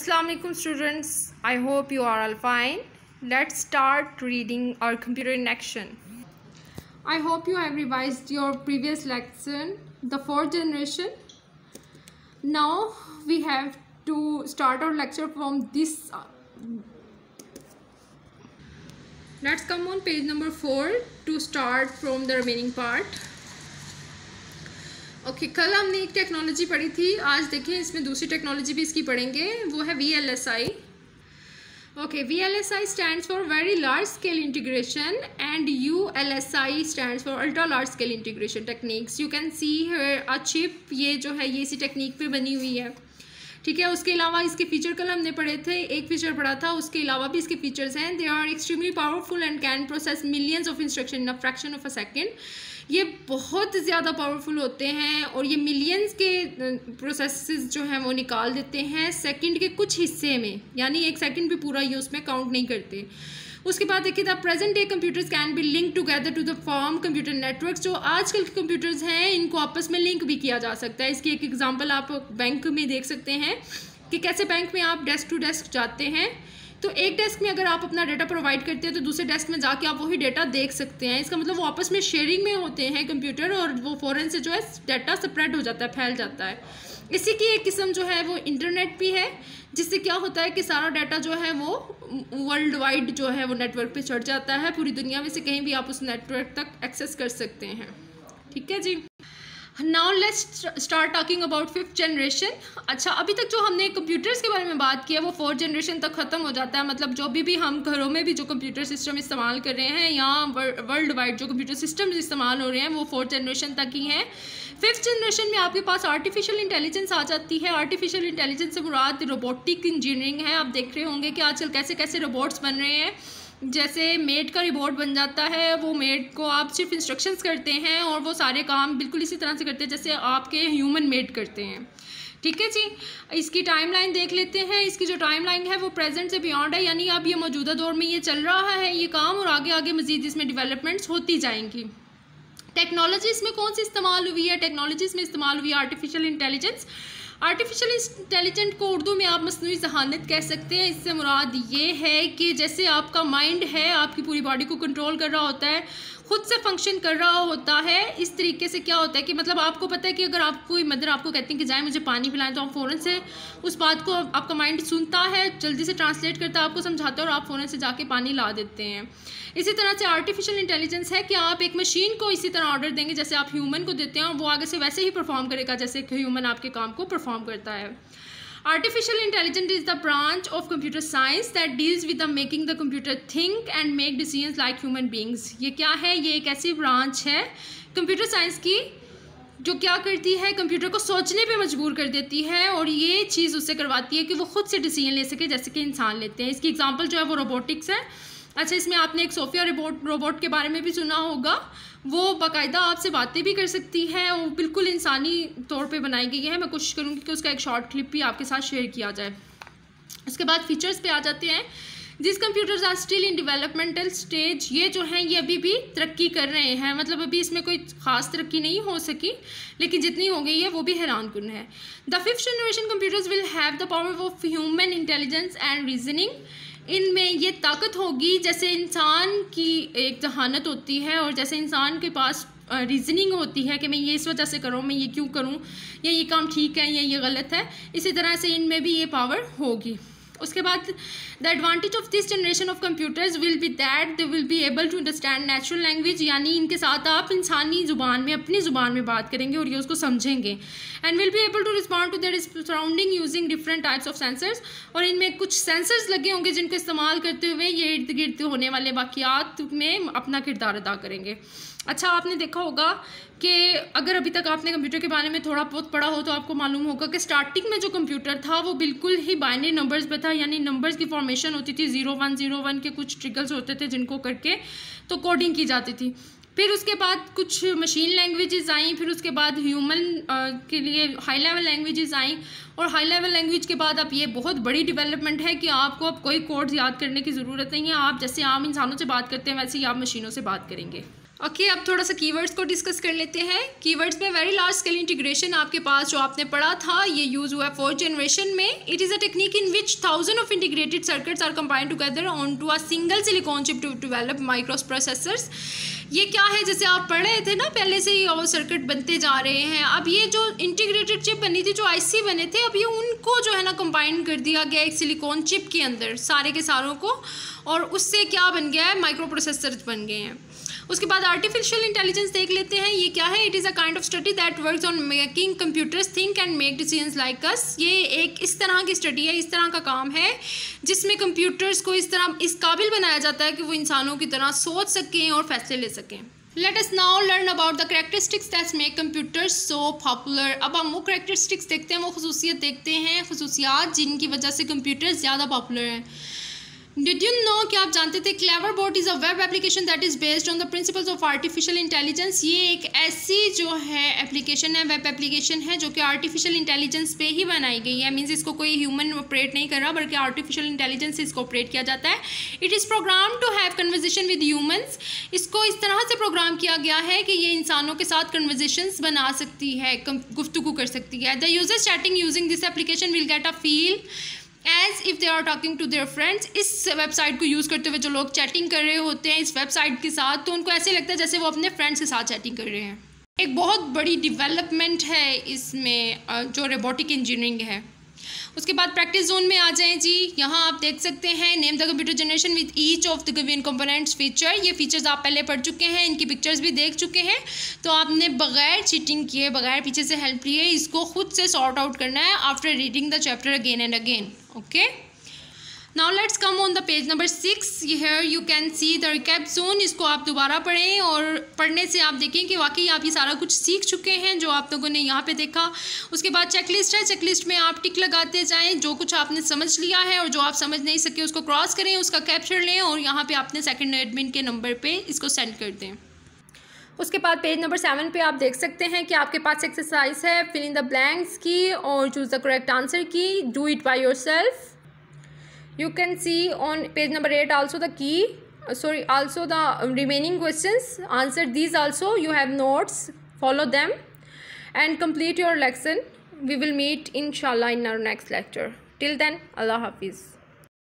Assalamu alaikum students, I hope you are all fine. Let's start reading our computer in action. I hope you have revised your previous lesson, the fourth generation. Now we have to start our lecture from this. Let's come on page number 4 to start from the remaining part. Okay कल हमने एक technology पढ़ी थी, आज देखें इसमें दूसरी technology भी इसकी पढ़ेंगे, वो है VLSI. Okay, VLSI stands for very large scale integration and ULSI stands for ultra large scale integration techniques. You can see here a chip, ये जो है ये इसी टेक्निक पे बनी हुई है. ठीक है, उसके अलावा इसके फीचर कल हमने पढ़े थे, एक फीचर पढ़ा था, उसके अलावा भी इसके फीचर्स हैं. They are extremely powerful and can process millions of instruction in a fraction of a second. ये बहुत ज़्यादा पावरफुल होते हैं और ये मिलियंस के प्रोसेसेस जो हैं वो निकाल देते हैं सेकंड के कुछ हिस्से में, यानी एक सेकंड भी पूरा ये उसमें काउंट नहीं करते. उसके बाद देखिए the present day computers can be link together to the form computer networks. जो आजकल के कंप्यूटर्स हैं इनको आपस में लिंक भी किया जा सकता है. इसकी एक एग्जांपल आप बैंक में देख सकते हैं कि कैसे बैंक में आप डेस्क टू डेस्क जाते हैं, तो एक डेस्क में अगर आप अपना डाटा प्रोवाइड करते हैं तो दूसरे डेस्क में जाके आप वही डाटा देख सकते हैं. इसका मतलब वो आपस में शेयरिंग में होते हैं कंप्यूटर, और वो फ़ौरन से जो है डाटा स्प्रेड हो जाता है, फैल जाता है. इसी की एक किस्म जो है वो इंटरनेट भी है, जिससे क्या होता है कि सारा डाटा जो है वो वर्ल्ड वाइड जो है वो नेटवर्क पे चढ़ जाता है. पूरी दुनिया में से कहीं भी आप उस नेटवर्क तक एक्सेस कर सकते हैं. ठीक है जी. Now let's start talking about fifth generation. अच्छा, अभी तक जो हमने कंप्यूटर्स के बारे में बात की है वो फोर्थ जनरेशन तक ख़त्म हो जाता है. मतलब जो भी हम घरों में भी जो कंप्यूटर सिस्टम इस्तेमाल कर रहे हैं या वर्ल्ड वाइड जो कंप्यूटर सिस्टम इस्तेमाल हो रहे हैं वो फोर्थ जनरेशन तक ही हैं. फिफ्थ जनरेशन में आपके पास आर्टिफिशियल इंटेलिजेंस आ जाती है. आर्टिफिशियल इंटेलिजेंस से मुराद रोबोटिक इंजीनियरिंग है. आप देख रहे होंगे कि आजकल कैसे कैसे रोबोट्स बन रहे हैं. जैसे मेड का रोबोट बन जाता है, वो मेड को आप सिर्फ इंस्ट्रक्शंस करते हैं और वो सारे काम बिल्कुल इसी तरह से करते हैं जैसे आपके ह्यूमन मेड करते हैं. ठीक है जी. इसकी टाइमलाइन देख लेते हैं. इसकी जो टाइमलाइन है वो प्रेजेंट से बियॉन्ड है, यानी अब ये मौजूदा दौर में ये चल रहा है ये काम, और आगे आगे मज़ीद इसमें डेवलपमेंट्स होती जाएंगी. टेक्नोलॉजी इसमें कौन सी इस्तेमाल हुई है? टेक्नोलॉजी इसमें इस्तेमाल हुई है आर्टिफिशियल इंटेलिजेंस. आर्टिफिशियल इंटेलिजेंट को उर्दू में आप मस्नूई ज़हानत कह सकते हैं. इससे मुराद ये है कि जैसे आपका माइंड है आपकी पूरी बॉडी को कंट्रोल कर रहा होता है, खुद से फंक्शन कर रहा होता है. इस तरीके से क्या होता है कि मतलब आपको पता है कि अगर आप कोई मदर आपको कहती हैं कि जाए मुझे पानी पिलाएं, तो आप फ़ौरन से उस बात को आपका माइंड सुनता है, जल्दी से ट्रांसलेट करता है, आपको समझाता है और आप फ़ौरन से जाके पानी ला देते हैं. इसी तरह से आर्टिफिशियल इंटेलिजेंस है कि आप एक मशीन को इसी तरह ऑर्डर देंगे जैसे आप ह्यूमन को देते हैं, और वो आगे से वैसे ही परफॉर्म करेगा जैसे ह्यूमन आपके काम को परफॉर्म करता है. Artificial intelligence is the branch of computer science that deals with the making the computer think and make decisions like human beings. ये क्या है? ये एक ऐसी ब्रांच है कंप्यूटर साइंस की जो क्या करती है, कंप्यूटर को सोचने पे मजबूर कर देती है और ये चीज़ उससे करवाती है कि वो खुद से डिसीजन ले सके जैसे कि इंसान लेते हैं. इसकी एग्जांपल जो है वो रोबोटिक्स है. अच्छा, इसमें आपने एक सोफिया रोबोट के बारे में भी सुना होगा. वो बाकायदा आपसे बातें भी कर सकती है, वो बिल्कुल इंसानी तौर पे बनाई गई है. मैं कोशिश करूँगी कि उसका एक शॉर्ट क्लिप भी आपके साथ शेयर किया जाए. उसके बाद फीचर्स पे आ जाते हैं. This computers are still in developmental stage. ये जो हैं ये अभी भी तरक्की कर रहे हैं, मतलब अभी इसमें कोई ख़ास तरक्की नहीं हो सकी, लेकिन जितनी हो गई है वो भी हैरान कुन है. The fifth generation computers will have the power of human intelligence and reasoning. इनमें ये ताकत होगी जैसे इंसान की एक जहानत होती है और जैसे इंसान के पास रीजनिंग होती है कि मैं ये इस वजह से करूँ, मैं ये क्यों करूँ, या ये काम ठीक है या ये गलत है. इसी तरह से इनमें भी ये पावर होगी. उसके बाद the advantage of this generation of computers will be that they will be able to understand natural language, यानी इनके साथ आप इंसानी ज़ुबान में अपनी ज़ुबान में बात करेंगे और ये उसको समझेंगे. And will be able to respond to their surrounding using different types of sensors. और इनमें कुछ सेंसर्स लगे होंगे जिनको इस्तेमाल करते हुए ये इर्द गिर्द होने वाले वाक़ियात में अपना किरदार अदा करेंगे. अच्छा, आपने देखा होगा कि अगर अभी तक आपने कंप्यूटर के बारे में थोड़ा बहुत पढ़ा हो तो आपको मालूम होगा कि स्टार्टिंग में जो कंप्यूटर था वो बिल्कुल ही बाइनरी नंबर्स पे था, यानी नंबर्स की फॉर्मेशन होती थी. 0101 के कुछ ट्रिगर्स होते थे जिनको करके तो कोडिंग की जाती थी. फिर उसके बाद कुछ मशीन लैंग्वेजेस आई, फिर उसके बाद ह्यूमन के लिए हाई लेवल लैंग्वेजेस आई, और हाई लेवल लैंग्वेज के बाद अब ये बहुत बड़ी डेवलपमेंट है कि आपको अब कोई कोड याद करने की ज़रूरत नहीं है. आप जैसे आम इंसानों से बात करते हैं वैसे ही आप मशीनों से बात करेंगे. ओके अब थोड़ा सा कीवर्ड्स को डिस्कस कर लेते हैं। कीवर्ड्स में वेरी लार्ज स्केल इंटीग्रेशन आपके पास जो आपने पढ़ा था ये यूज़ हुआ है 4th जनरेशन में। It is a technique in which thousand of integrated circuits are combined together on to a single silicon chip to develop micro processors. ये क्या है, जैसे आप पढ़ रहे थे ना पहले से ही वो सर्किट बनते जा रहे हैं। अब ये जो इंटीग्रेटेड चिप बनी थी, जो आईसी बने थे, अब ये उनको जो है ना कंबाइन कर दिया गया एक सिलिकॉन चिप के अंदर सारे के सारों को, और उससे क्या बन गया है, माइक्रो प्रोसेसर्स बन गए हैं। उसके बाद आर्टिफिशियल इंटेलिजेंस देख लेते हैं। ये क्या है, it is a kind of study that works on making computers think and make decisions like us. ये एक इस तरह की स्टडी है, इस तरह का काम है जिसमें कंप्यूटर्स को इस तरह इस काबिल बनाया जाता है कि वो इंसानों की तरह सोच सकें और फैसले ले सकें। Let us now learn about the characteristics that make computers so popular। अब हम वो characteristics देखते हैं, वो खसूसियत देखते हैं, खसूसियात जिनकी वजह से कंप्यूटर्स ज़्यादा पॉपुलर हैं। डिड यू नो, क्या आप जानते थे, clever boat is a web application that is based on the principles of artificial intelligence. ये एक ऐसी जो है एप्लीकेशन है, वेब एप्लीकेशन है जो कि आर्टिफिशियल इंटेलिजेंस पे ही बनाई गई है। मीन्स इसको कोई ह्यूमन ऑपरेट नहीं कर रहा बल्कि आर्टिफिशियल इंटेलिजेंस से इसको ऑपरेट किया जाता है। It is program to have conversation with humans. इसको इस तरह से प्रोग्राम किया गया है कि ये इंसानों के साथ कन्वर्जेशंस बना सकती है, गुफ्तगू कर सकती है। The users chatting using this application will get a feel as if they are talking to their friends. इस वेबसाइट को यूज़ करते हुए जो लोग चैटिंग कर रहे होते हैं इस वेबसाइट के साथ, तो उनको ऐसे लगता है जैसे वो अपने फ्रेंड्स के साथ चैटिंग कर रहे हैं। एक बहुत बड़ी डेवलपमेंट है इसमें जो रोबोटिक इंजीनियरिंग है। उसके बाद प्रैक्टिस जोन में आ जाएं जी। यहाँ आप देख सकते हैं, name the computer generation with each of the given components feature. ये फीचर्स आप पहले पढ़ चुके हैं, इनकी पिक्चर्स भी देख चुके हैं, तो आपने बगैर चीटिंग किए, बगैर पीछे से हेल्प लिए इसको खुद से सॉर्ट आउट करना है after reading the chapter again and again. Okay, now let's come on the page number 6। Here you can see the recap zone. इसको आप दोबारा पढ़ें और पढ़ने से आप देखें कि वाकई आप ये सारा कुछ सीख चुके हैं जो आप लोगों ने यहाँ पे देखा। उसके बाद चेकलिस्ट है, चेकलिस्ट में आप टिक लगाते जाएं, जो कुछ आपने समझ लिया है और जो आप समझ नहीं सके उसको क्रॉस करें, उसका कैप्चर लें और यहाँ पे अपने सेकंड एडमिन के नंबर पे इसको सेंड कर दें। उसके बाद पेज नंबर 7 पे आप देख सकते हैं कि आपके पास एक्सरसाइज है फिल इन द ब्लैंक्स की और चूज़ द करेक्ट आंसर की। Do it by yourself. You can see on page number 8 also the key, also the remaining questions. Answer these also. You have notes. Follow them and complete your lesson. We will meet inshallah in our next lecture. Till then, Allah Hafiz.